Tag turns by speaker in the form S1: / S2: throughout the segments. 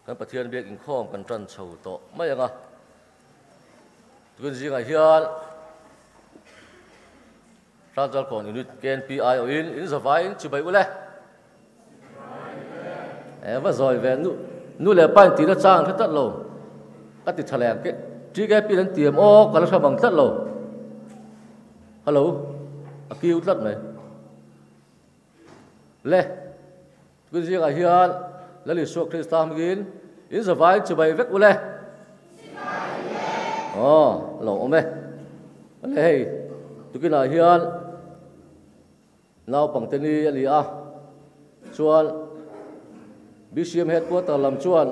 S1: kan pathian biak in khom kan tran chho to mai anga tuin zinga hian Rajal kon unit KNPI in zavai in chubai ule va zoi ve nu le pan ti na chang that lo ka ti thaleng ke ti ge pi nan tiam o ka la thamang that lo hello akiu tlat mai le tuin zinga hian lali suak Kristam gin in zavai chubai vek ule lo ome le hey tukina hian nào bằng tên đi ali a chuan BCM headquarter làm chuan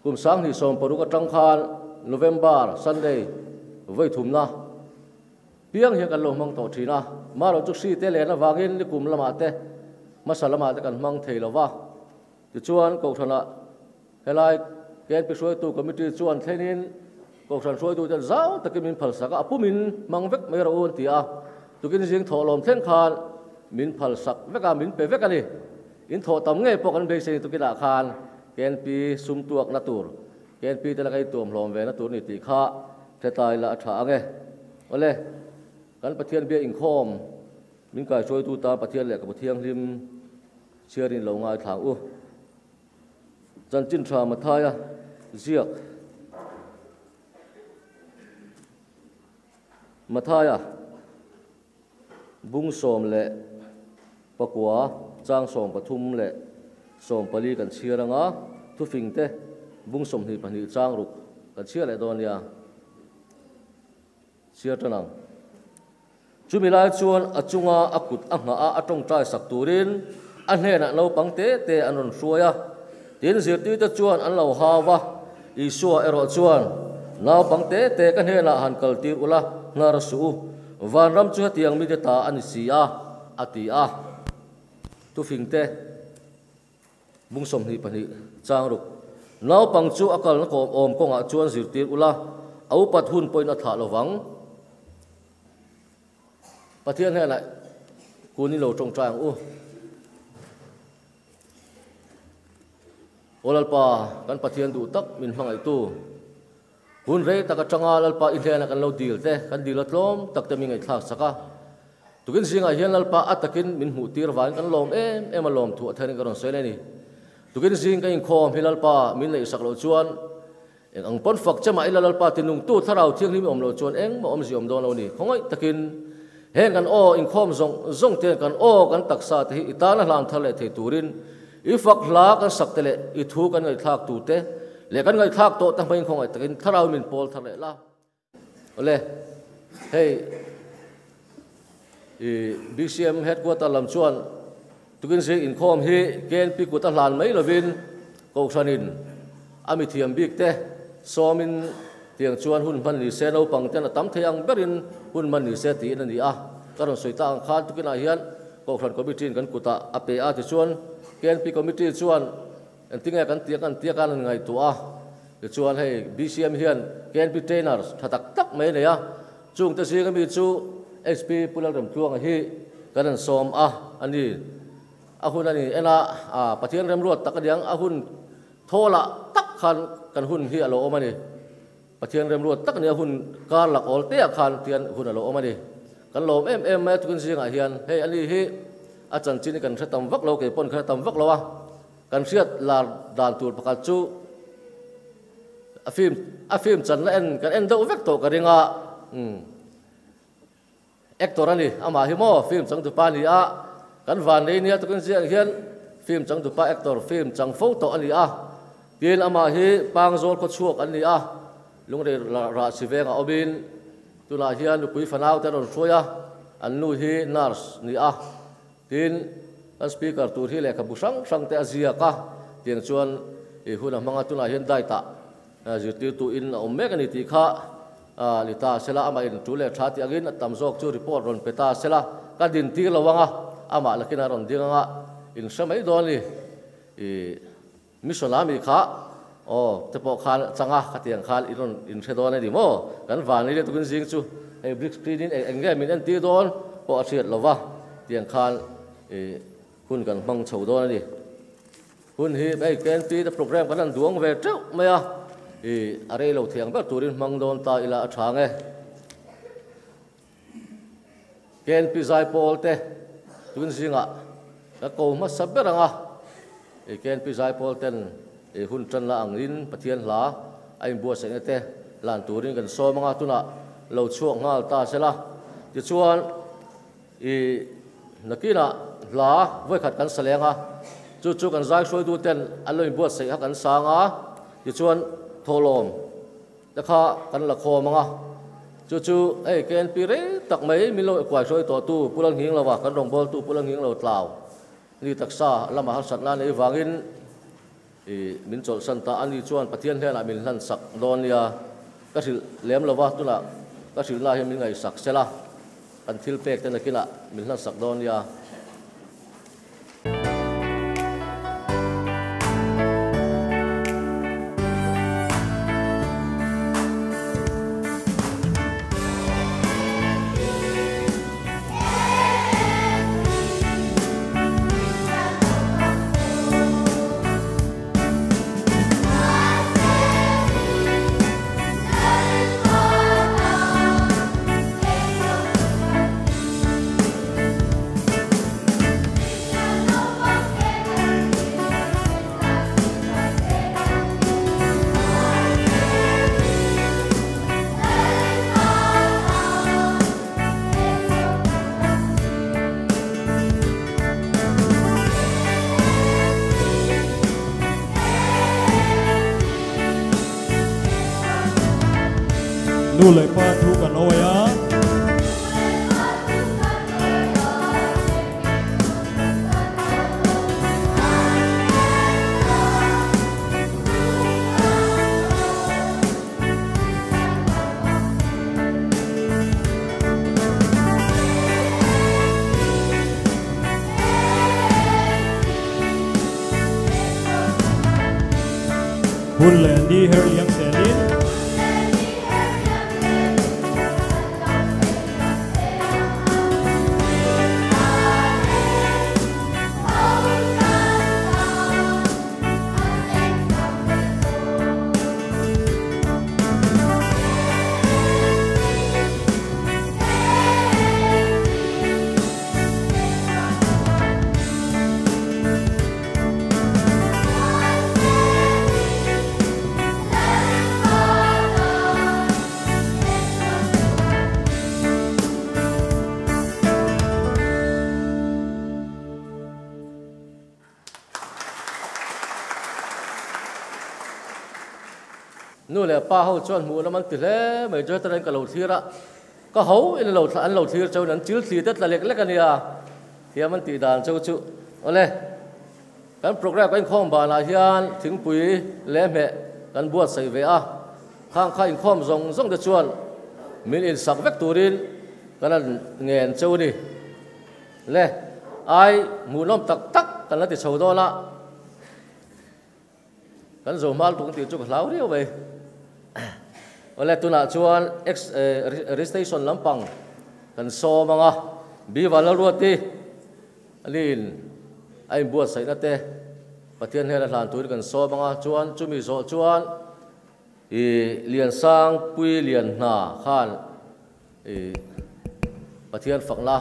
S1: cùng sáng thì sớm paru trăng khan November Sunday với thùng na piang hian kan lo mang to thina ma ro chu si te le na wangin ni kum lama te masalama te kan mang thei lova ti chuan ko thana helai ken pe soi tu committee chuan theinin ko than soi tu jan zau takimin phalsaka apumin mangvek mai ro on ti a tukin jing tholom thleng khan min phal sak veka min pe veka ni in tho tam nge pokan be se tukina khan KNP sum tuak na tur KNP te la kai tom hlom ve na tur ni ti kha te tai la tha ange ole kan pathian be in khom min kai choi tu ta pathian le ka pathiang lim chiarin lo ngai thang u chan chin tha ma thaya ziak ma thaya bung som le pakwa chang som pathum le som pali kan chhiranga thu fingte bung som hi pani chang ruk kan chhia le donia chia tanang chumilai chuan achunga akut anga a atong trai sak turin an hena lo pangte te anon suaya tin zirti ta chuan an lo hawa isua ero chuan naw pangte te kan hena han kaltir ula narasu van ram chu tiang mi ta an sia atia tu fingte bung som hi pani chang ruk naw pang chu akal na kom om konga chuan zirtir ula au pat hun poina tha lowang pathian he lại kuni lo trong trang u olalpa kan pathian du tak min hmangai tu hun rei taka changa lalpa inhena kan lo dil te kan dilatlom tak te mi ngai thak saka tukin singa hian lalpa atakin min hu tir van kan lom em alom thu athain karon sele ni tukin sing ka in khom hilalpa min lei sak lo chuan eng ang pon fak chama ilalpa tinung tu tharau thiang ni om lo chuan eng ma om ziom don lo ni khongoi takin heng kan o in khom zong te kan o kan taksa te itana hlam thale the turin ifak la kan sak tele I thu kan ngai thak tu te le kan ngai thak to tang pain khong ai takin tharau min pol thale la ole hey BCM headquarter lam chuan tukin se in khom hi KNP ku ta hlan mai lovin ko sanin ami thiam bik te somin tiang chuan hun man ni se no pang ten tam thayang berin hun man ni se ti na ni a karon soita ang khan tukina hian ko thlan committee kan kuta ape a ti chuan KNP committee chuan entinga kan tia kan ngai tu a ti chuan hei BCM hian KNP trainers thatak tak mai ne a chung ta si mi chu SP pulal ram chuang hi kan som a ani a hun ani ena a pathian ram ruat tak diang a hun thola tak khan kan hun hi alo omani pathian rem ruat tak nia hun kar lak ol te khan tian hun alo omani kan lom em ma tukun singa hian hei ani hi a chan chin kan thatam vak lo ke pon khatam vak lo a kan siat la dan tur pakal chu afim chan la en kan en do vek to ka ringa actor ani ama hi mo film chang tu pani a kan van nei nia tukun singa hian phim chẳng tu pa actor phim chẳng photo ani a tin ama hi pangzol ko chuak ani a lungre ra sivenga obin tuna hian pui fanau te ron soya annu hi nurse ni a tin speaker tur hi le ka busang sang te azia ka tiang chuan e huna manga tuna hian dai ta zirtir tu in omek ani ti kha lita sela ama in tu le thati agin tamjok chu report ron peta sela ka din ti lawanga ama lakina ron dinga in samai doni e misonami kha o tepo khal changa khatiang khal iron in thedon ani mo kan wani le tukun jing chu e brick screen in engge min an ti don po asiat lova tiang khal e hun kan mang chho don ani hun hi bai ken ti the program kan an duang ve treu maya e are lo thiang ba turin mang don ta ila athange ken pi zai pol te tun jinga ka ko ma saberanga e ken pi zai pol ten e hun tran la angin pathian la ai bua se te lan turin kan so manga tuna lo chuak ngal ta sela ti chuan e nakina la voi khat kan salenga chu kan zai soi tu ten aloi bua se ha kan sanga ti chuan tholom ta kha kan la kho manga chu ei ken pi re tak mai mi lo kwai soi to tu pulang hing lawa kan rong bol tu pulang hing lo tlaw ni taksa lama har sat na nei wangin e min chol san ta ani chuan pathian hena min han sak don ya ka sil lem lawa tu la ka sil la hi min ngai sak sela kan thil pek ten akila min han sak don ya
S2: nu lại pa thu cả nồi á hun lên đi her liang sẽ đi
S1: nu le pa ho chuan mu na man ti hle mai jo tan ka lo thira ka ho in lo an lo thir chau nan chil thli tet la lek lek ania hi man ti dan chau chu ole kan program kan khom ba la hian thingpui le me kan buat sai ve a khang kha in khom zong de chuan min in sak vek turin kan ngen chau ni le ai mu nom tak tak kan la ti chau do la kan zo mal tung ti chu hlau riu ve ole tuna chuan registration lampang kan so manga bi wala ruati alin ai buat sai na te pathian hela hlan tur kan so manga chuan chumi zo chuan e lian sang pui lian na khan e pathian fakla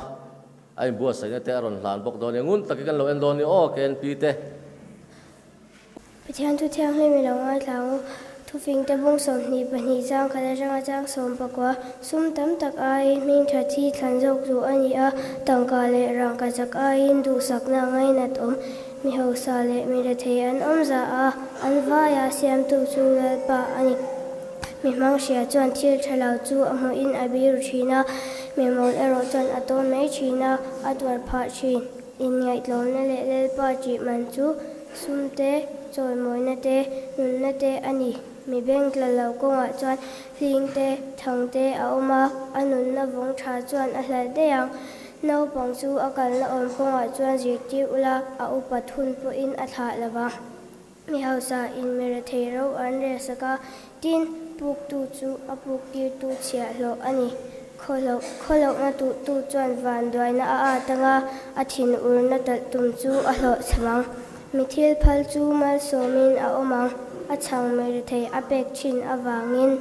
S1: ai buat sai na te ron hlan bok don ngun takikan lo en don ni o ken pi te
S3: pathian tu thiang hle mi lo ngai thlang thu phing te bung som ni pani jang khala ranga jang som pakwa sum tam tak ai ming tha thi thlan jok zu ani a tangka le rang ka jak ai in du sak na ngai na tom mi ho sa le mi ra the an om za a an vaya siam tu chu lalpa ani mi mang sia chuan thil thalau chu a hmu in a bir thina mi mol ero chuan a ton mai thina a twar pha thin in ngai tlom na le lalpa chi man chu sumte choi moina te nun na te ani mi beng tla lo ko nga chuan hling te thang te a oma anun na vong tha chuan a hlal te yang no pang chu a kal na om ko nga chuan ji ti ula a upa thun po in a thla lawa mi hausa in mi ra thei ro an re saka tin puk tu chu a puk ti tu chia lo ani kholo na tu chuan van doi na a tanga a thin ur na tal tum chu a hlo samang mi thil phal chu mal somin a omang a chang mi ra thei a pek thin awangin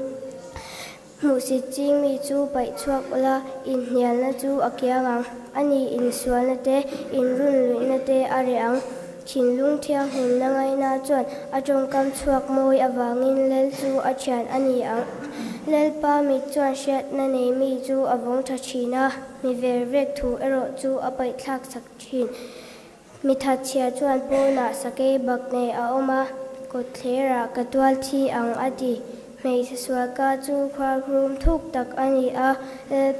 S3: mu si ching mi chu pai chuak ula in hial na chu a kiangang ani in sual na te in run lui na te a reang thin lung thiang hin na ngai na chuan a tong kam chuak moi awangin lel chu a thian ani ang lel pa mi chuan shet na nei mi chu awong tha thina mi ver vek thu ero chu a pai thlak sak thin mi that chia chuan po na sakei bak nei a oma ko thlera ka twal thi ang ati mei suaka chu khar khrum thuk tak ani a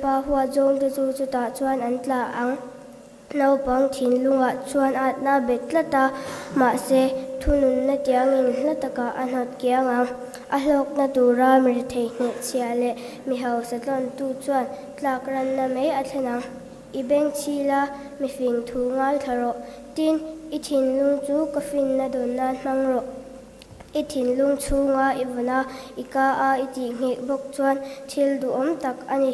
S3: pa huwa jong te chu ta chuan an tla ang no pang thin lunga chuan at na betlata ma se thunun na tiangin hlataka anhot kianga a hlok na tura mir thei hne chiale mi hau satlon tu chuan tlak ran na mei a thlanang I beng chila mi fing thu ngal tharo tin I thin lung chu ka fin na don na mangro I thin lung chu nga ivana ika a iti nge bok chuan thil du om tak ani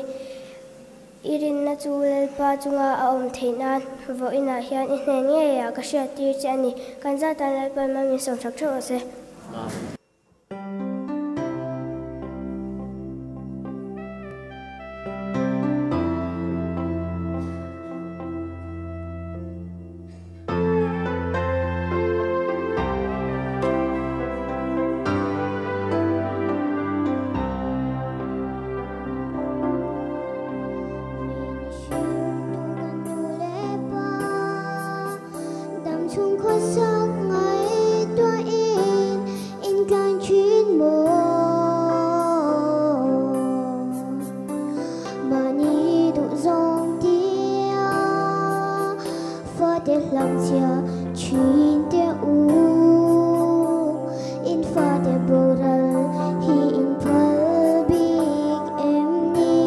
S3: irin na chu lalpa chunga a om theinan vo ina hian I hne nge ya ka sha tir che ani kan za tan lalpa ma mi som thak tho se
S4: chung khói sắc ngày tỏa in càng chuyên môn mà ni đủ dòng tia phật để lòng chia chuyên tia u in phật để bồ ral hi in phật big em ni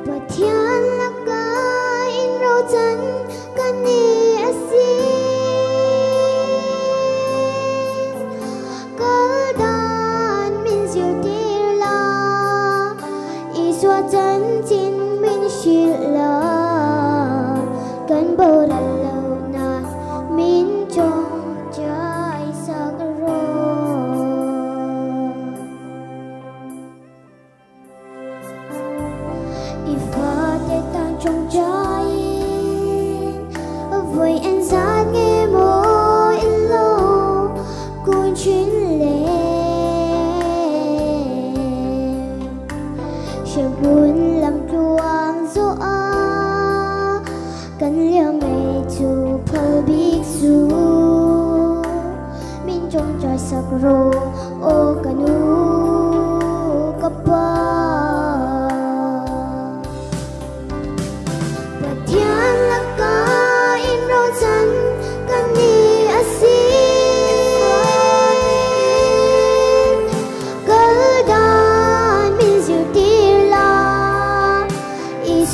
S4: và thiên chân can ni asi cơ đàn min diệu tia la I xóa chân chín min shil la kan bồ ra lâu na min trong trái sắc ro I pha te tan trong trái với anh ra nghe mỗi lâu cuốn chuyến lệ sẽ buồn làm chuang gió cần liang ngày chu phơi biết du min trong trái sắc ro ô canu capa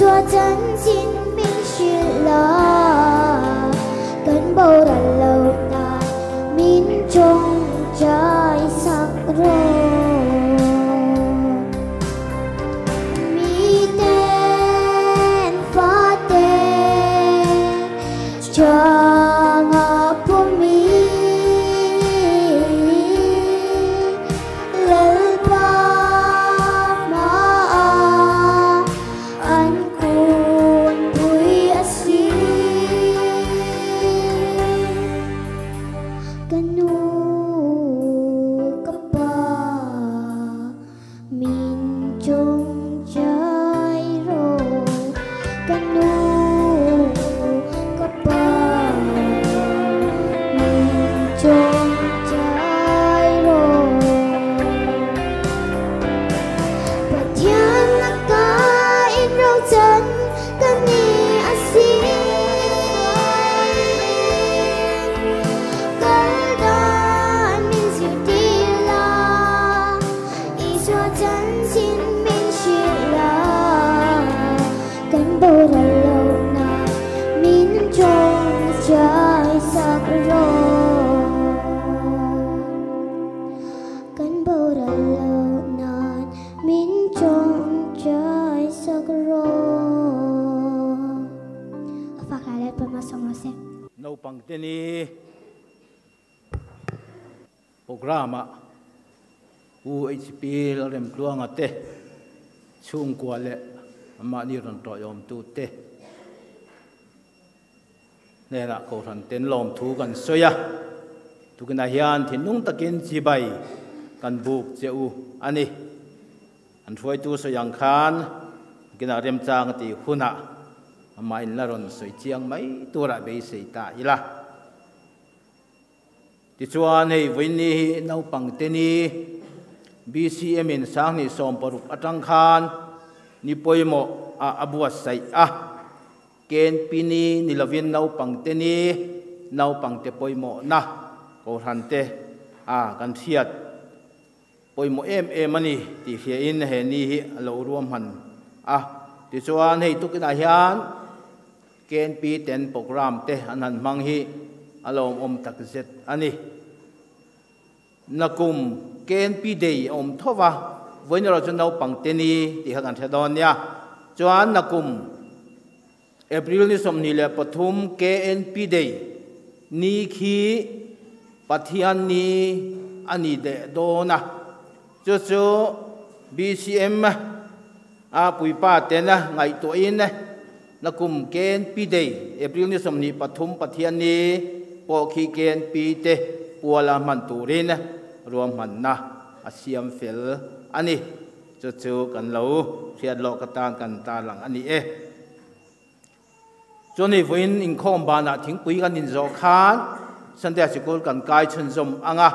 S4: xóa chân xin mình chuyện là cơn bầu đã lâu nay mình trong trái sắc rồi mi tên phát tên cho ngọc của mi lời ba trong trái rồi canu pama samase
S5: no pangteni programa UHP rem tluang ate chung kwale ama ni ron to yom tu te nera ko ran ten lom thu kan soya tu kana hian thinung takin chi bai kan buk cheu ani an thoi tu so yang khan kina rem chang ti huna ama in la ron soi chiang mai tura be sei ta ila ti chuan hei voini nau pangteni BCM in sang ni som paruk atang khan ni poimo a abuat sai a ken pini ni lovin nau pangteni nau pangte poimo na ko hante a kan thiat poimo em ani ti hia in he ni hi lo ruam han a ti chuan hei tukina hian ken pi ten program te anan mang hi alom om tak zet ani nakum ken pi dei om thova voin ro chu nau pangteni ti hakan thedon ya chuan nakum April ni som ni le pathum KNP dei ni khi pathian ni ani de dona chu chu BCM a puipa tena ngai to in nakum KNP dei April ni som ni pathum pathian ni po khi KNP te puala man turin rùm hẳn na asiam fel ani cho chu kan lo khiat lo katan kan ta lang ani e cho ni voin in khom ba na thing pui kan in zo khan Sunday school kan kai chun zom anga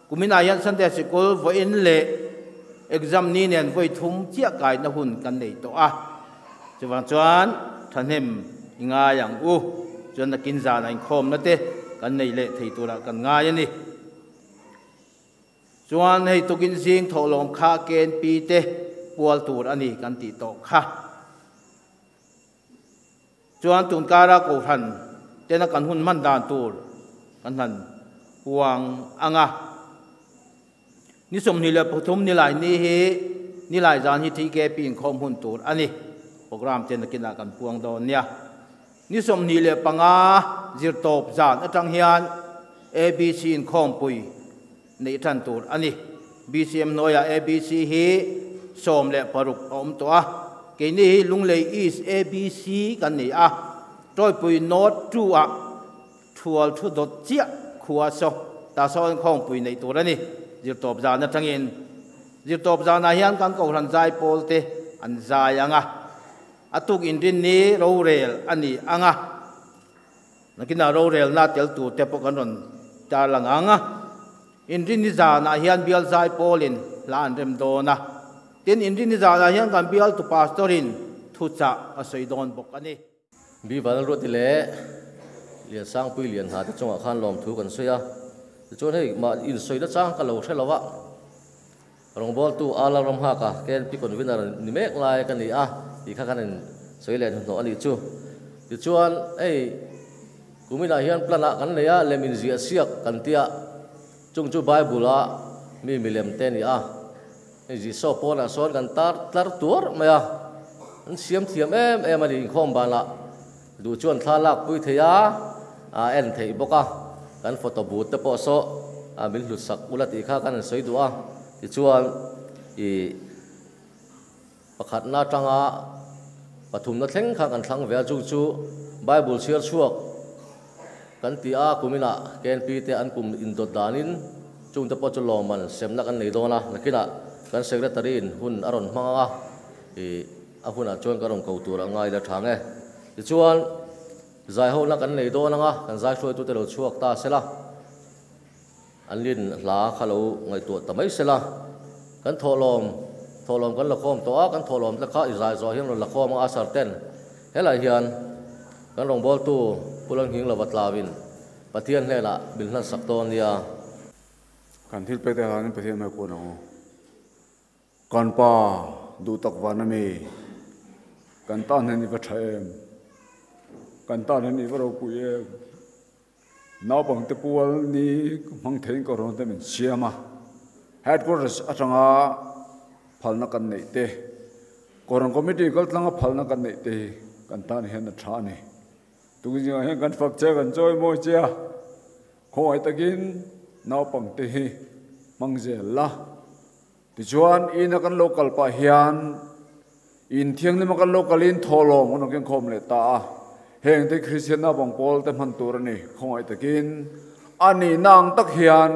S5: kumina yan Sunday school voin le exam ni nen voi thum chia kai na hun kan nei to a chuwang chuan thanem inga yang u chuan na kin za na in khom na te kan nei le thei tura kan nga yani chuan hei tukin jing tholom kha ken pi te pual tur ani kan ti to kha chuan tun kara ko than tena kan hun man dan tur kan han huang anga ni som ni le phuthum ni lai ni hi ni lai jan hi thi ke pin khom hun tur ani program ten kina kan puang don nia ni som ni le panga zir top jan atang hian ABC in khom pui nei than tur ani BCM noya ABC hi som le paruk om to a ke ni lunglei East ABC kan ni a troi pui North 2 a thual thu dot chia khuwa so ta so khong pui nei tur ani zir top jan na thangin zir top jan na hian kan ko ran jai pol te an zai anga atuk indin ni ro rel ani anga nakina ro rel na tel tu te po kan ron ta lang anga indin ni za na hian bial zai polin lan rem do na tin indin ni za na hian kan bial tu pastorin thu cha a sei don bok ani
S1: bi wal ro ti le lian sang pui lian ha te chonga khan lom thu kan soya chon hei ma in soi da chang ka lo thelawa rong bol tu ala rom ha ka ken pi kon winner ni mek lai kan ni a ti kha kan soi le no ani chu ti chuan ei kumina hian plana kan le ya lemin zia siak kan tia chung chu Bible a mi milem ten ya ji so pona son kan tar tur maya an siam thiam em ani khom ban la du chuan thalak pui theya a en thei boka kan photo booth te po so a min hlut sak ulati kha kan soi du a ti chuan i pakhat na tanga pathum na thleng kha kan thlang vel chung chu Bible share chuak kan ti a kumina ken pi te an kum in dot danin chung te po chu loman semna kan nei dona nakina kan secretary in hun aron hmanga e a huna chuan karong ko tur angai la thange ti chuan zai ho na kan nei dona nga kan zai soi tu te lo chuak ta sela an lin hla khalo ngai tu tamai sela kan tholom kan la khom to a kan tholom la kha izai zo hian la khom a sar ten hela hian kan rong bol tu pulang hing lawat lawin pathian hlela bilhna sakton nia
S6: kan thil pe te han pathian ma ko no kan pa du tak wan mi kan ta ne ni va thaem kan ta ne ni va ro pu ye naw bang te pual ni mang thein ko ron te min siama headquarters atanga phalna kan nei te korang committee kal tlanga phalna kan nei te kan ta ni hen na tha ni tu giờ hay gần phật chơi gần chơi môi chia khỏi ta kín nào bằng tê mang dễ la thì chuan in kan local pa hian in thiang ni makan local in tholo mon ken khom le ta heng te christian na bang pol te man tur ni khoi ta kin ani nang tak hian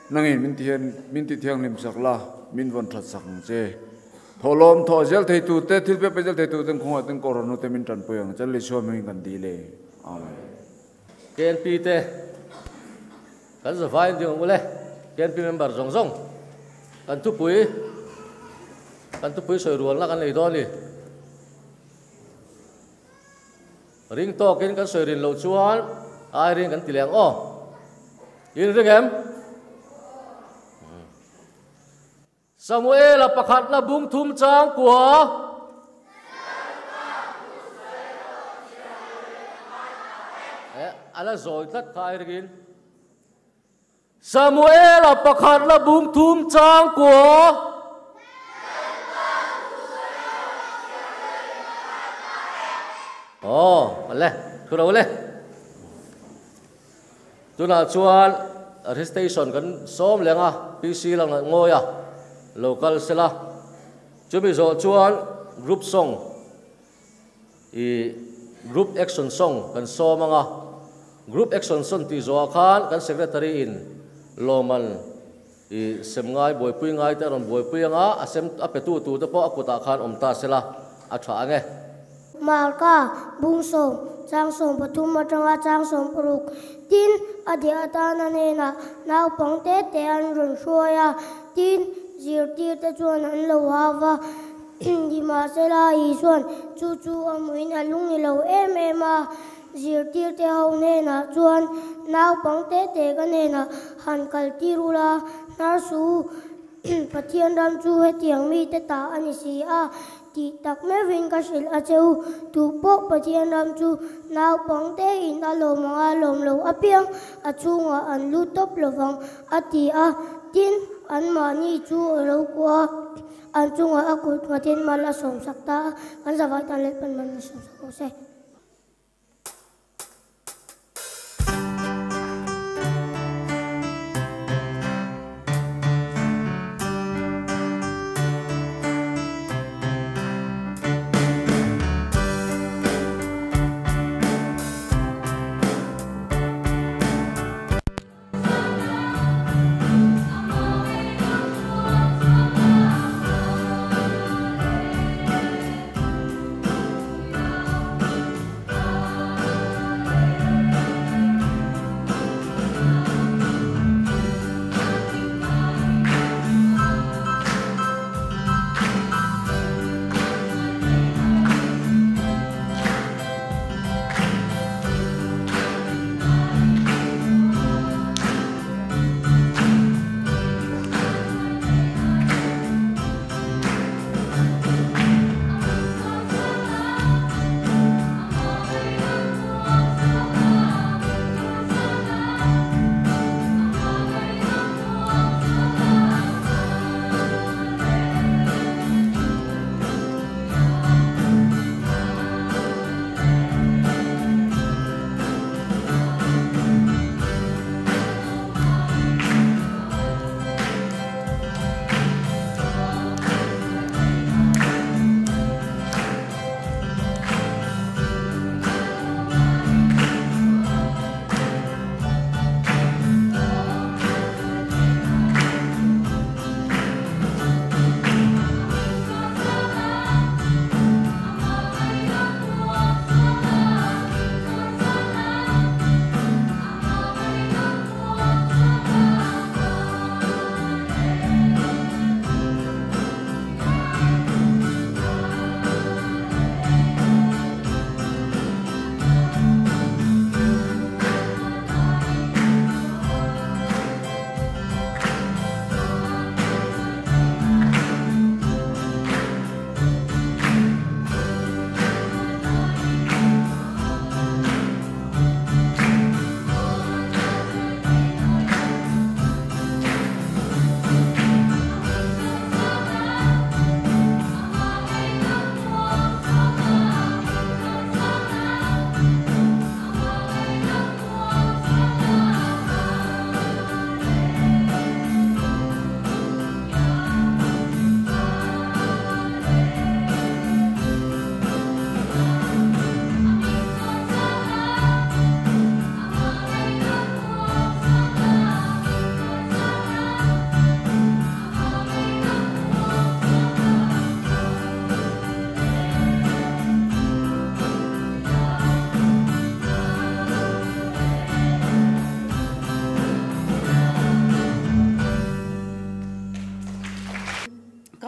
S6: nangin min ti thiang lim sakla min von that sak che tholom tho zel thei tu te thil pe zel thei tu ten khoi ten koronu te min tan puyang chal le so min kan di le amen
S1: ken pi te kan za vai ding ule ken pi member zong zong kan tu pui soi rual la kan lei do ni ring to ken kan soi rin lo chuan ai ring kan tileng o in ring em Samuel pakhat na bung thum chang kwa ala zoi tlat khai ringin Samuel pakhat na bung thum chang kwa ale thura le tuna chuan registration kan som lenga PC lang ngoya local sela chumi zo chuan group song group action song kan somanga group action song ti zo khan kan secretary in loman semngai boipui ngai ta ron boipui anga asem apetu tu te po akuta khan omta sela atha ange
S3: Malka bung song chang song pathum matanga chang song puruk tin adia atana nena naw pangte te an run shoya tin zir tir te chuan an lo hawa di ma sela I chuan chu chu amuin alung ni lo em a zir tir te ho nena chuan naw pangte te ka nena han kal tirula nar su pathian ram chu he tiang mi te ta ani si a ti tak me vin ka sil a cheu tu pok pathian ram chu naw pangte in alom lo apiang a chunga an lu top lovang ati a tin an mani chu ro kwa an chunga akut ngatin mala som sakta an zawai tan le pan man som sakko se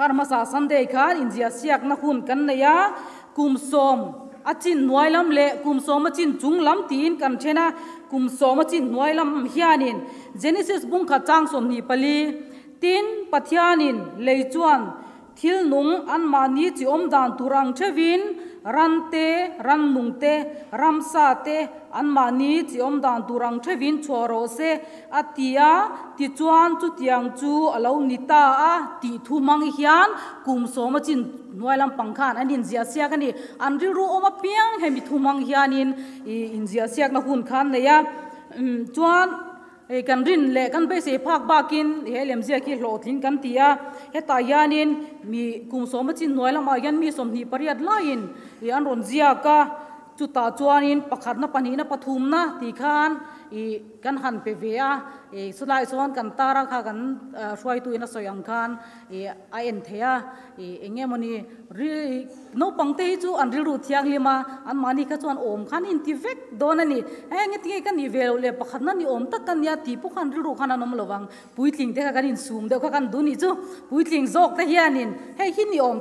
S7: karmasa Sunday khan India siak na hun kan neya kumsom achin nuailam le kumsom achin chunglam tin kan chena kumsom achin nuailam hianin Genesis bung kha chang som ni pali tin pathianin leichuan thil nung an mani chi om dan turang thevin rante ran nungte ramsa te an mani chi om dan turang thevin choro se atia ti chuan chu tiang chu alo nita a ti thumang hian kumsom achin nuailam pangkhan anin zia sia kani an ri ru oma piang hemi thumang hianin in zia siak na hun khan neya chuan kan rin le kan be se phak bakin helem zia ki hlothling kan tia heta yanin mi kumsom chin noilam yan mi som ni pariat lain an ron zia ka chuta chuanin pakhat na pani na pathum na ti khan kan han pe vea sulai son kan tara kha kan swai tu ina soyang khan a en thea engemoni ri no pangte chu an ri ru thiang lima an mani kha chuan om khan in ti vek donani ngi kan ni vel le pakhat na ni om tak kan ya ti pu khan ri ru khan anom lowang puitling te kan in sum de kha kan du ni chu puitling zok te hianin hi ni om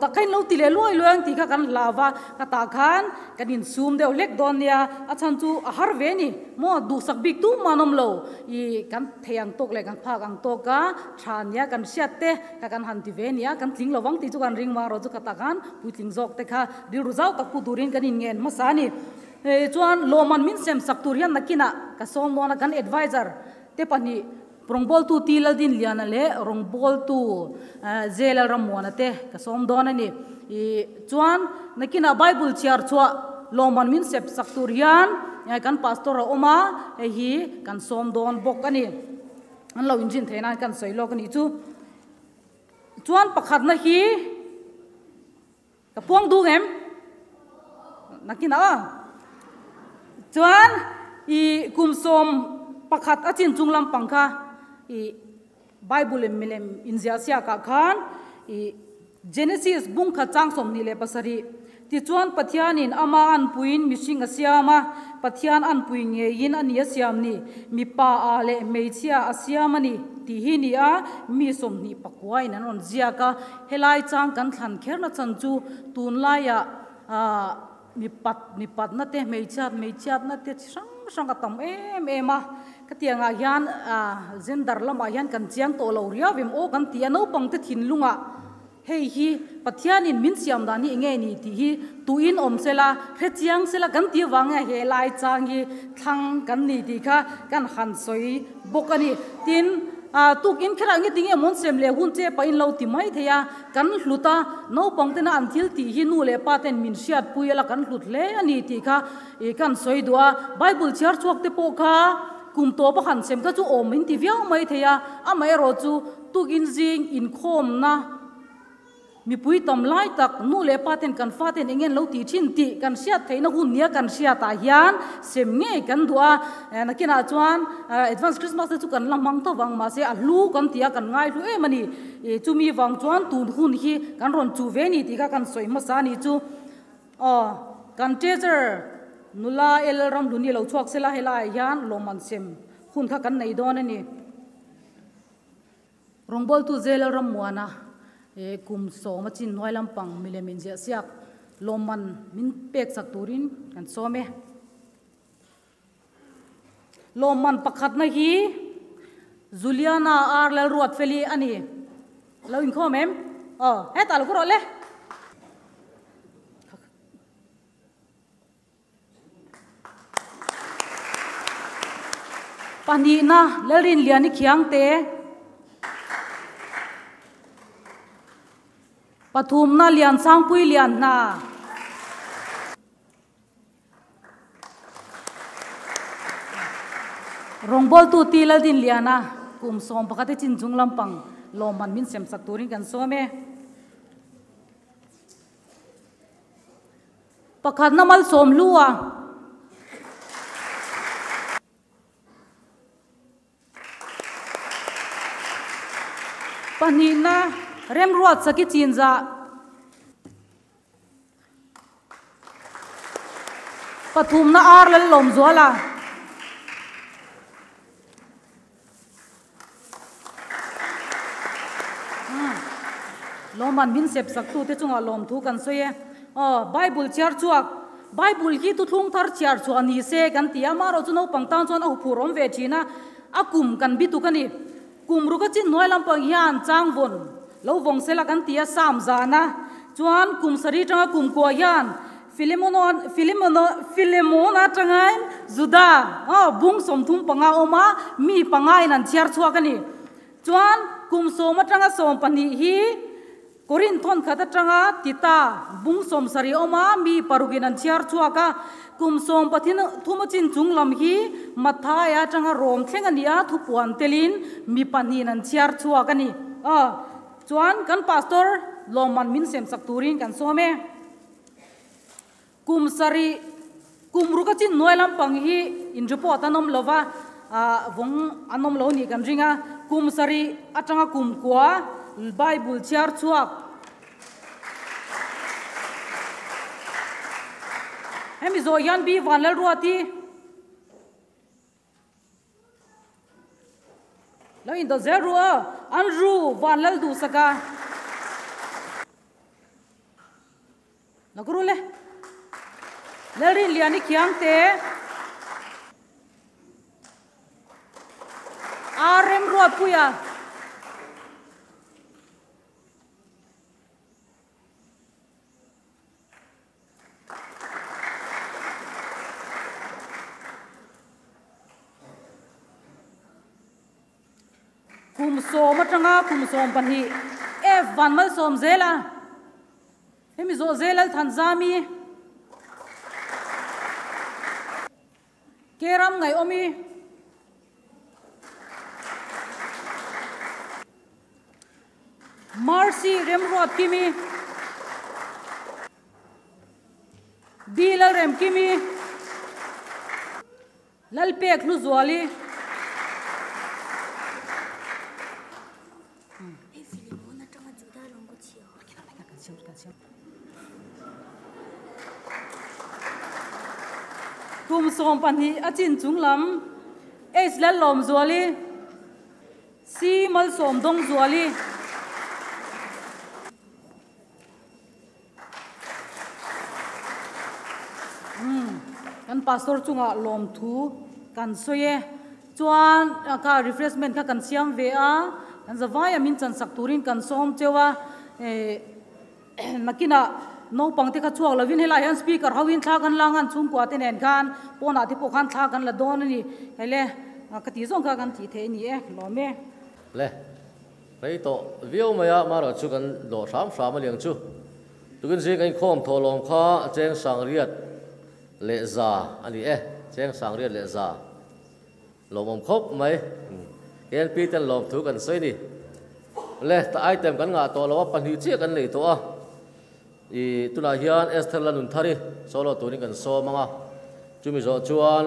S7: tak kain lo ti le loi loang ti kha kan lawa ka ta khan kan in sum de lek don ya achan chu a har ve ni mo du sak bik tu manom lo kan theyang tok le kan phak ang tok ka than ya kan siat te ka kan han ti ve nia kan tling lowang ti chu kan ring ma ro chu ka ta kan puitling zok te kha ri ru zau tak pu durin kan in ngen masani chuan loman min sem sak turian nakina ka som mona kan advisor te pani prongbol tu tilal din liana le rongbol tu zelal ramona te ka som donani chuan nakina bible chiar chua loman min sep sak turian kan pastor oma hi kan som don bok ani an lo injin theina kan soilo kan chu chuan pakhat na hi ka puang du ngem nakina chuan kumsom pakhat achin chunglam pangkha bible milem inzia sia ka khan Genesis bung kha chang som ni le pasari ti chuan pathianin ama an puin mishing asiama pathian an puin nge yin an yasiam ni mi pa a le meichia asiamani ti hi ni a mi som ni pakwai nan on zia ka helai chang kan thlan kherna chanchu tun la ya mi pat na te meichiat na te sang ka tam em ka tianga hian zendar lama hian kan chiang to lo ria vim o kan tia no pang te thin lunga hei hi pathianin min siam dani nge ni ti hi tu in om sela he chiang sela kan ti wanga he lai chang hi thang kan ni ti kha kan han soi bokani tin tuk in khara ngi tinge mon sem le hun che pa in lo ti mai theya kan hluta no pangte na an thil ti hi nu le paten min siat puela kan hlut le ani ti kha kan soi dua bible char chuak te po kha kum to pa han sem ka chu om in ti viau mai theya amai ro chu tuk in jing in khom na mi pui tam lai tak nu le paten kan faten engen lo ti thin ti kan siat theina hun nia kan sia ta hian sem nge kan dua nakina chuan advance Christmas chu kan lamang to wang ma se a lu kan tia kan ngai lu e mani chumi wang chuan tun hun hi kan ron chu ve ni ti ka kan soi ma sa ni chu kan teacher nula el ram duni lo chuak sela hela hian loman sem hun kha kan nei don ani rongbol tu zel ram muana kum so ma chin noi lam pang milemin zia siak loman min pek sak turin kan some loman pakhat na hi Juliana arlal ruat feli ani lo in khomem he tal ko le pani na lerin liani khiang te pathum na lian sang pui lian na rongbol tu tilal din liana kum som pakate chin jung lampang loman min sem sak turin kan some pakhat na mal som luwa panina rem ruat saki chinza pathum na ar lal lom zola loman min sep sak tu te chunga lom thu kan soye bible char chuak bible hi tu thung thar char chu ani se kan tia ma ro chu no pangtang chon a phurom ve thina akum kan bi tu kani kum ru ka chin noi lam pang hian changvon lo vong sela kan tia sam zana chuan kum sari tanga kum ko hian Filemona tangai Juda bung somthum panga oma mi pangai nan chiar chuakani chuan kum soma tanga som pani hi Korinthon khata tanga tita bung som sari oma mi paruginan chiar chuaka kum som pathin thumachin chunglam hi mathaya tanga rom thlengania thupuan telin mi pani nan chiar chuakani chuan kan pastor loman min sem sakturin kan some kum sari kum ruka chin noilam pang hi in report anom lova vong anom lo ni kan ringa kum sari atanga kum kwa bible char chuak hemi zo yan bi vanal ruati lo in do zero anru vanal du saka nagrule Lari liani kiang te arem ruat puya kum som atanga kum som pani van mal som zela hemi zo zelal thanzami Keram ngai omi Marcy remruat kimi Bilal rem kimi Lalpek lu zuali kum som pani achin chunglam es la lom zuali si mal som dong zuali kan pastor chunga lom thu kan soye chuan ka refreshment ka kan siam ve a kan zawaya min chan sak turin kan som chewa nakina no pangte kha chuak lovin hela yan speaker hawin thla kan langan chung kwa te nen khan pona ti po khan thla kan la don ni hele kati zong ka kan ti the ni lo me
S1: le rei to view maya maro chu kan lo sam ma liang chu tukin si kan khom tholom kha cheng sangriat le za ani cheng sangriat le za lomom khop mai ken pi ten lom thu kan soi ni le ta item kan nga to lo pan hi che kan nei to a tuna hian Esther lanun thari solo tunin kan so manga chumi zo chuan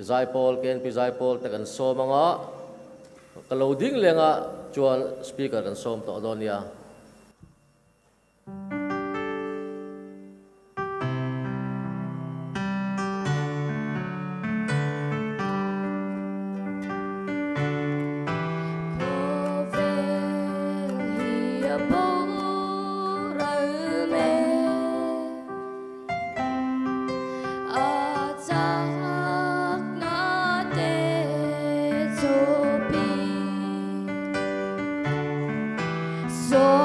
S1: Zaipol ken pi Zaipol te kan so manga kaloding lenga chuan speaker kan som to adonia
S4: So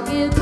S4: Hãy subscribe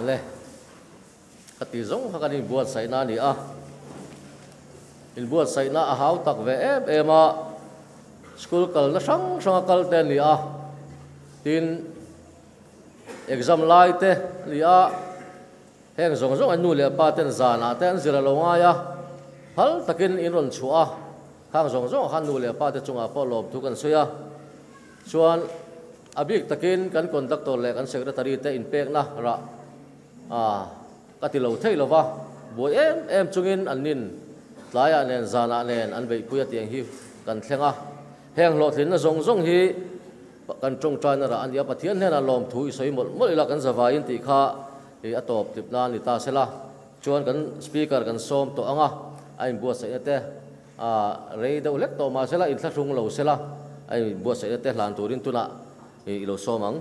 S1: le ati zong ha kan in buat sai na ni a in buat sai na a hau tak ve ema school kal na sang kal ten ni a tin exam lai te ni a heng zong anu le pa ten zana ten zira longa ya hal takin in ron chua khang zong han nu le pa te chunga po lob tu kan suya chuan abik takin kan conductor le kan secretary te in pek na ra katilo thei lova boi em chungin anin tlaya nen zana nen an vei puya tiang hi kan thlenga heng lo thlin na zong hi kan tong tran ra an ya pathian hena lom thu soi mol la kan zawa in ti kha e atop tip na ni ta sela chuan kan speaker kan som to anga ai bua sai te rei do lek to ma sela in thla rung lo sela ai bua sai te hlan turin tuna e lo somang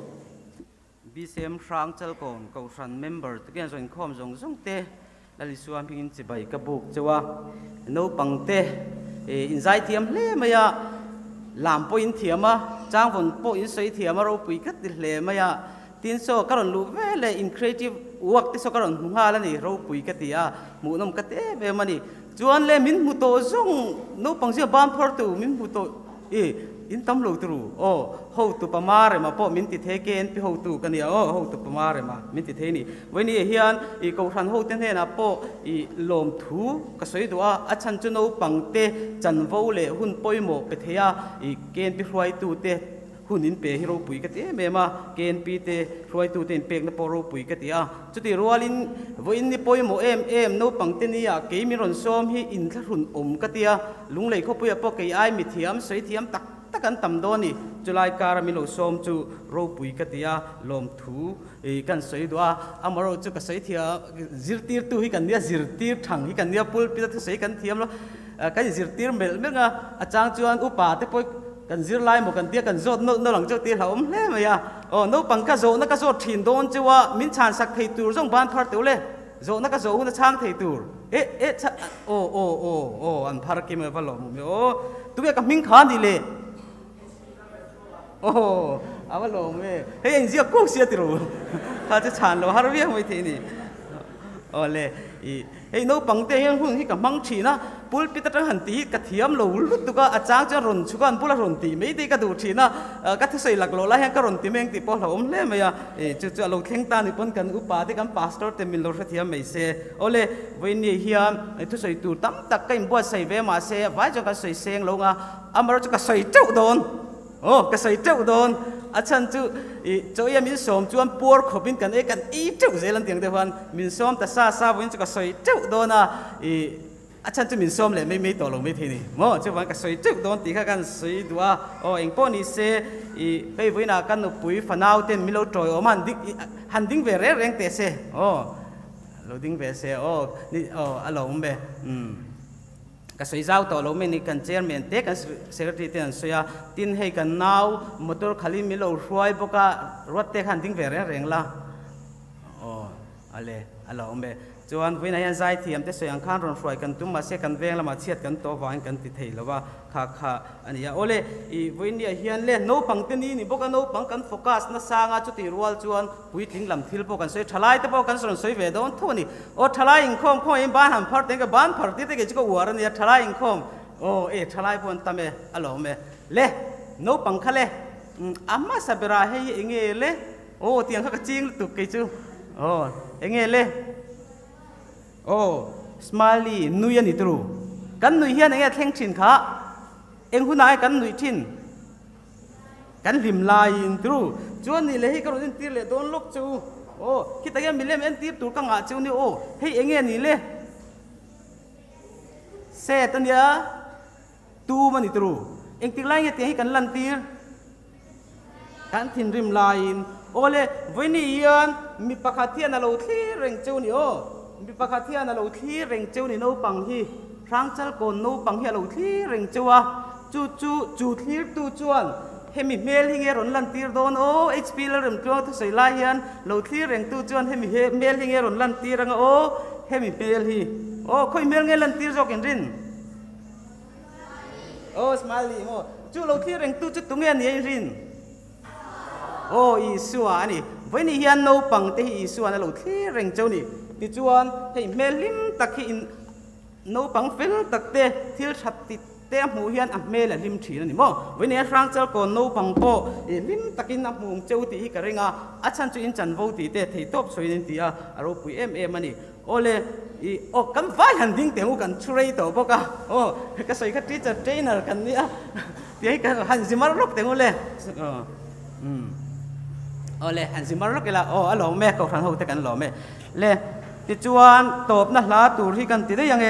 S8: BCM rang chal kon ko ran member tiken join khom zong te lali suam pin chi bai ka buk chewa no pangte e inzai thiam hle maya lam po in thiama chang von po in sei thiama ro pui khat hle maya tin so karon lu vele in creative work ti so karon hunga la ni ro pui ka tia mu nom ka te be mani chuan le min mu to zong no pangsia bam phor tu min mu to e in tam lo tru ho tu pamare ma po min ti theken pi ho tu kania ho tu pamare ma min ti theni weni hian I ko ran ho ten hena po I lom thu ka soi dua a chan chu no pangte chan vo le hun poimo pe thea I ken pi hruai tu te hunin pe hero pui ka te me ma ken pi te hruai tu ten pek na po ro pui ka te a chuti rualin voin ni poimo em no pangte ni ya ke mi ron som hi in thla run ka tia lunglei kho puya po ke ai mi thiam soi thiam tak kan tam do ni July karamilo som chu ro pui ka tia lom thu e kan soi dua amaro chu ka soi thia zirtir tu hi kan nia zirtir thang hi kan nia pul pi ta soi kan thiam lo kan zirtir mel nga achang chuan upa te poi kan zir lai mo kan tia kan zot no lang chu ti hlom hle ma ya no pang ka zo na ka zo thin don chuwa min chan sak thei tur jong ban phar tu le zo na ka zo hu na chang thei tur an phar ki me valom me tu ka ming khan di le awa lo me hey in zia ko sia tiru ha cha chan lo har vi moi the ni ole hey no pangte hian hun hi ka mang thina pul pi ta han ti ka thiam lo lut tu ka achang cha ron chukan pula ron ti me ti ka du thina ka thai lak lo la hian ka ron ti meng ti po hlom le me ya chu lo thleng ta ni pon kan upa te kan pastor te min lo thiam me se ole when ni hian thu soi tu tam tak kai bo sai ve ma se vai cho ka soi seng lo nga amaro chu ka soi chau don ka sai teu don achan chu cho ya min som chuan por khopin kan kan teu zelan tiang te han min som ta sa win chu ka sai teu don achan chu min som le me to lo me thini mo chu wan ka sai teu don ti kha kan sai dua eng po ni se pe voina kan no pui fanau ten milo troi man dik han ding ve re reng te se lo ding ve se ni alo mbe ka soi zau to lo me ni kan chairman te kan secretary te an soya tin hei kan nau motor khali mi lo hruai boka rot te khan ding ve reng la ale alo mbe chuan voina hian zai thiam te soyang khan ron hruai kan tum ma se kan veng lama chiat kan to wain kan ti thei lowa kha ania ole voinia hian le no pangte ni boka no pang kan focus na sanga chu ti rual chuan pui ting lam thil po kan soi thalai te po kan son soi ve don thoni thalai in khom in ban ham phar teng ka ban phar ti te ke chu war ni thalai in khom thalai pon tame alo me le no pang khale amma sabira he enge le tiang kha ka ching tu ke chu enge le smiley nuya ni tru kan nui hian enge thleng thin kha eng hunai kan nui thin kan lim lai in tru chuan ni le hi ka ron tir le don lok chu ki ta mi lem en tir tur ka nga chu ni hei enge ni le se tania tu mani tru eng tik lai nge ti hi kan lan tir kan thin rim lai in ole voini yan mi pakhathian alo thli reng chu ni mi pakhathian alo thli reng chu ni no pang hi rang chal kon no pang hi alo thli reng chuwa chu thlir tu chuan hemi mel hinge ron lan tir don HP la rem tro thu sei la hian lo thlir reng tu chuan hemi mel hinge ron lan tir anga hemi mel hi khoi mel nge lan tir jok en rin smiley mo chu lo thlir reng tu chu tu nge ni rin โอ้อีสัวนี่วันนี้เฮียนโนปังเตอีสัวนั่นเราที่เร่งเจ้านี่ที่จวนให้เมลิมตักที่โนปังฟิลตักเตที่ชัดติดเต้หมูเฮียนอ่ะเมลลิมถีนั่นนี่มั้งวันนี้ร่างเจ้าก่อนโนปังโปลิมตักินอ่ะหมูเจ้าตีกระเริงอ่ะอาจารย์จุอินจันโวตีเตที่ตบสวยนินตีอ่ะเราปุยมันนี่โอเลโอ้กันไฟหันดิ้งเตียงกันช่วยตัวพวกอ่ะโอ้ก็ใส่ก็ที่จะเทรนเนอร์กันเนี่ยเดี๋ยวกันหันสิมาลุกเตียงเลยโอ้เลยหันสิมาลุกกันละโอ้หล่อแม่ก็ทันหูแต่กันหล่อแม่เลยติจวนตบนะลาตูที่กันติได้ยังไง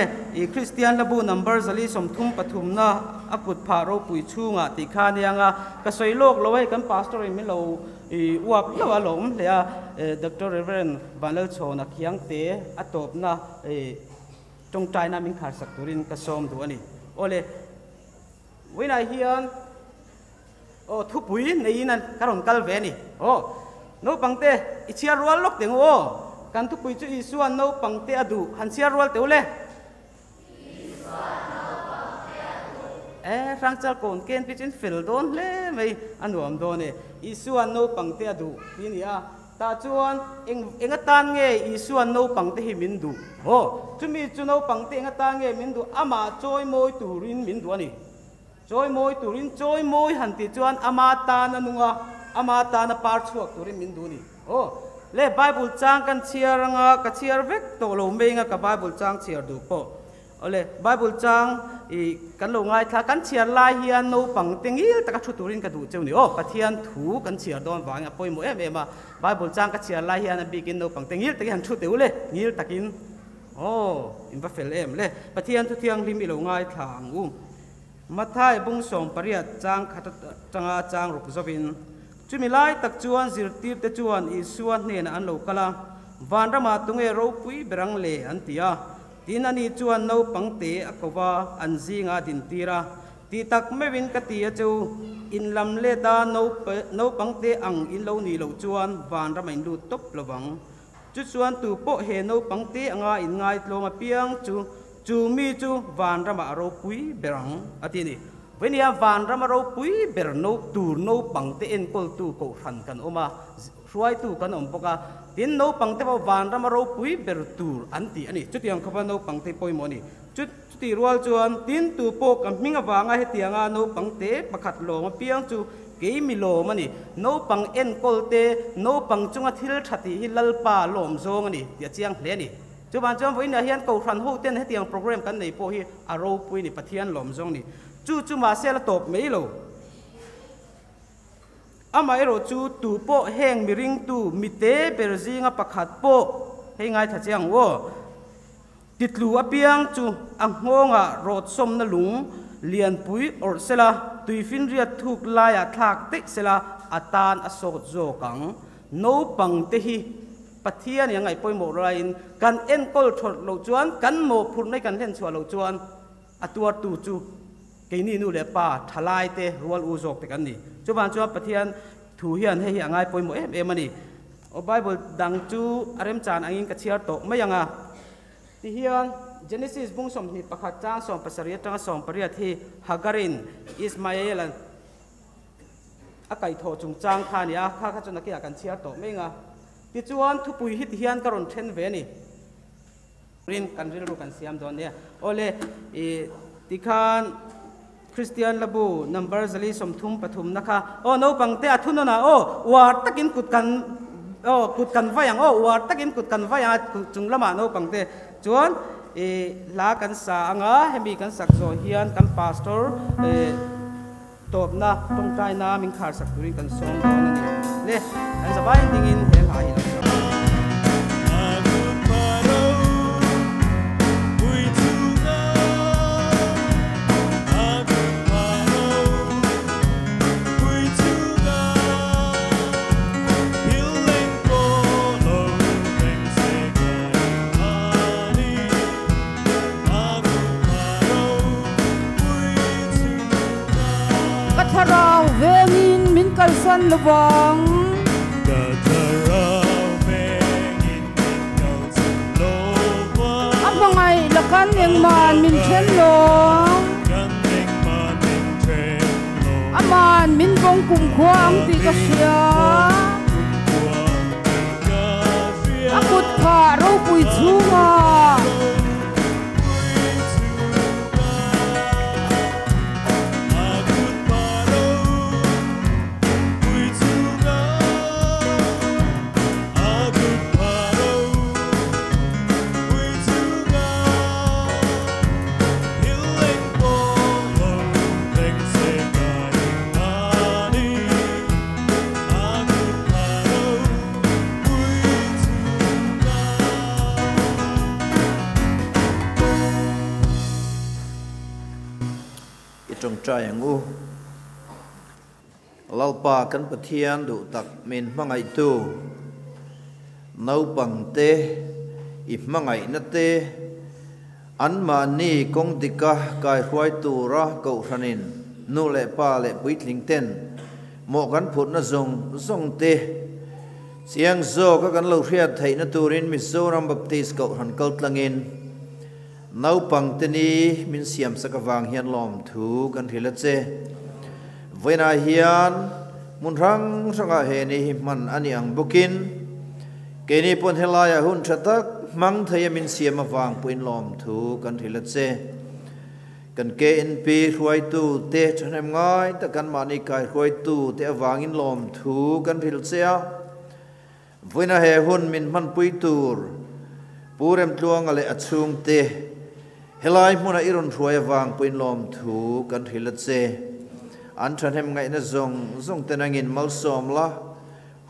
S8: คริสเตียนระบุนัมเบอร์สลีสมทุ่มปฐุมนะอากุดพาโรปุยชูงติคาเนี่ยงะก็ใส่โลกเราให้กันพาสตอร์ไม่เราอวบเราหลงเลยดร.เรเวนบันเลโชนักยังเตะอัตบนะจงใจนามิงขาดสักตุรินกระสมตัวนี้โอเลยวินัยเฮียนโอ้ทุบปุ๋ยในนั้นกระหองกัลเวนี่โอ้โนปังเตะอิเชียรัวลกเตียงโอ้กันทุบปุ๋ยจุอิส่วนโนปังเตะดูหันเชียรัวเตียวเลยฟังจากคนเกณฑ์พิจิตรฟิลโดนเลยไม่อันรวมโดนเนี่ยอิส่วนโนปังเตะดูนี่นี่ตาจวนเองตันเงยอิส่วนโนปังเตะหิมินดูโอ้จุมีจุโนปังเตะเองตันเงยมินดูอามาจอยมวยตูรินมินดูนี่จอยมวยตูรินจอยมวยหันติจวนอามาตานันุงอามาตานาปาร์ชวกตูรินมินดูนี่โอ้เล่ไบเบิลจางกันเชียร์งะกันเชียร์เวกโตโลเมงะกับไบเบิลจางเชียร์ดูโปโอ้เล่ไบเบิลจางกันลงไงถ้ากันเชียร์ลายเฮียนโนปังเต็งยิลตะกัชุตูรินกันดูเจ้านี่โอ้ปะเทียนถูกันเชียร์โดนวางปอยโมมาไบเบิลจางกันเชียร์ลายเฮียนบีกินโนปังเต็งยิลตะกันชุตูเลยยิลตะกินโอ้อินบัฟเฟลเล่ปะเทียนทุเทียงริมิลงไงทางมาท้ายบุ้งส่งปริยัติจางขัดจางรุกซบินจุมิไลตักจวนสิรติบตะจวนอิส่วนเนี่ยอันโลกละวันระมาตุงเอรูปุยเบรังเลอันตียตีนันจวนโนปังเตะกว่าอันซิงาดินตีระตีตักไม่วินกตีจูอินลำเลดาโนปังเตะอังอินโลนีโลจวนวันระมาอินดูตบระวังจุดส่วนตูโปเฮโนปังเตะงาอินไงโลมาเปียงจูมีจูวันระมารูปุยเบรังอตินี่วันนี้วันรำมาเราปุยเบรโนตูโนปังเตเอ็นกอลตูโกขันกันออกมาช่วยตูกันอมปกาดินโนปังเตว่าวันรำมาเราปุยเบรตูอันตีอันนี้จุดยังขบวนโนปังเตปอยโมนี่จุดที่รัวจวนดินตูโปกับมิงวางให้เตียงโนปังเตประคัดโลมาเปียงจูเกมิโลมันนี่โนปังเอ็นกอลเตโนปังจุงอาทิลชัติฮิลลปาลมโซงนี่เดียเจียงเลนี่จุบันจวนวันนี้เฮียนโกขันหูเต้นให้เตียงโปรแกรมกันในโปฮีอารมณ์ปุยนี่ปะเทียนลมโซงนี่จูมาเซลตบไม่โลอามาเอโรจูตูโปแห้งมิริงตูมิเตเปรซิงาปะขัดโปให้ง่ายถ้าเจียงว่าติดหลัวเปียงจูอังงงะรถสมนลุงเลียนปุยอร์เซลาตุยฟินเรียทุกลายทักติเซลาอัตานอโศกโจกังโนปังเตหิปะเทียนยังไงปอยโมไรน์กันเอ็นกอลทดโลจวนกันโมพูดไม่กันเล่นชัวโลจวนอัตัวตูจูกินี่นู่นเลยป่าทลายเตะรัวอูจกแต่กันนี่จุบันจุบันปะเทียนถูเฮียนให้ยังไงปอยโมมันนี่โอ้ไบเบิลดังจูอาเรมจานอังยิงกระเชียร์โตไม่ยังอ่ะที่เฮียนเจเนซิสบุ้งสมนิประคัดจ้างสองภาษาเรียจังสองปริยัติที่ฮากรินอิสมาเอลันอาไก่โถจุงจางข้านี่ข้าจนนักเกี่ยกันเชียร์โตไม่ยังอ่ะที่จวนทุปุยฮิตเฮียนกระรอนเทนเวนี่รินกันรินรู้กันเสียมโดนเนี่ยโอเลที่ข้าคริสเตียนระบุนัมเบอร์สลีสมทุ่มปฐุมนะคะโอ้โนปังเตะทุนนะโอ้วาร์ตะกินกุดกันโอ้กุดกันไฟยังโอ้วาร์ตะกินกุดกันไฟยังจุงละมาโนปังเตะจวนลากันสางะให้มีกันสักโซเฮียนกันพาสตอร์ตบนะตรงใจนะมิงขาดสักตุริกันสองตอนนี้เล่อันสบายดิ่งเห็นหายแล้วสันระวังก็จะเราเป็นเราสุดโลกอันว่าไงละกันยังมันมินเชนโลกันยังมันมินเชนโลอามา
S7: hian min gong kum khoang ti ka sia akut kha ro pui chunga
S9: trong trai ngu lalpa kan pathian du tak min mangai tu nau pang te i mangai na te an ma ni kong dika kai huai tu ra ko ranin nu le pa le puitling ten mo kan phut na zong te siang zo ka kan lo riat thai na turin Mizoram Baptist ko han kal tlangin nau pang te ni min siam sakawang hian lom thu kan thila che voina hian mun rang sanga he ni man ani ang bukin ke ni pon helaya hun thatak mang thaya min siam awang puin lom thu kan thila che kan ke in pi ruai tu te thanem ngai ta kan mani kai ruai tu te awangin lom thu kan thil che voina he hun min man pui tur purem tluang ale achung te helai muna iron ruai awang puin lom thu kan thila che an thanem ngai na zong tenangin mal som la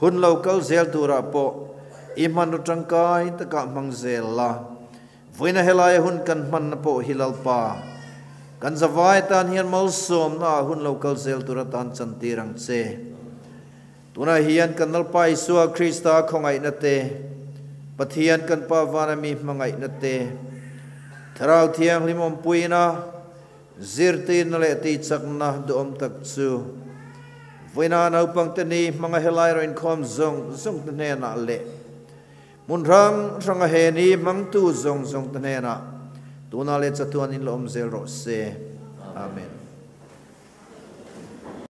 S9: hun local zel tura po iman tangkai ta ka mang zel la voina helai hun kan man na po hilal pa kan zawai tan hian mal som na hun local zel tura tan chantirang che tuna hian kan nal pai suwa Krista khongai na te pathian kan pa vanami mangai na te tharau thiang limom puina zirtin le ti chakna dom tak chu voina nau pang te ni manga helai roin khom zong te ne na le mun rang a he ni mang tu zong te ne na tuna le chatuan in lom zel ro se amen.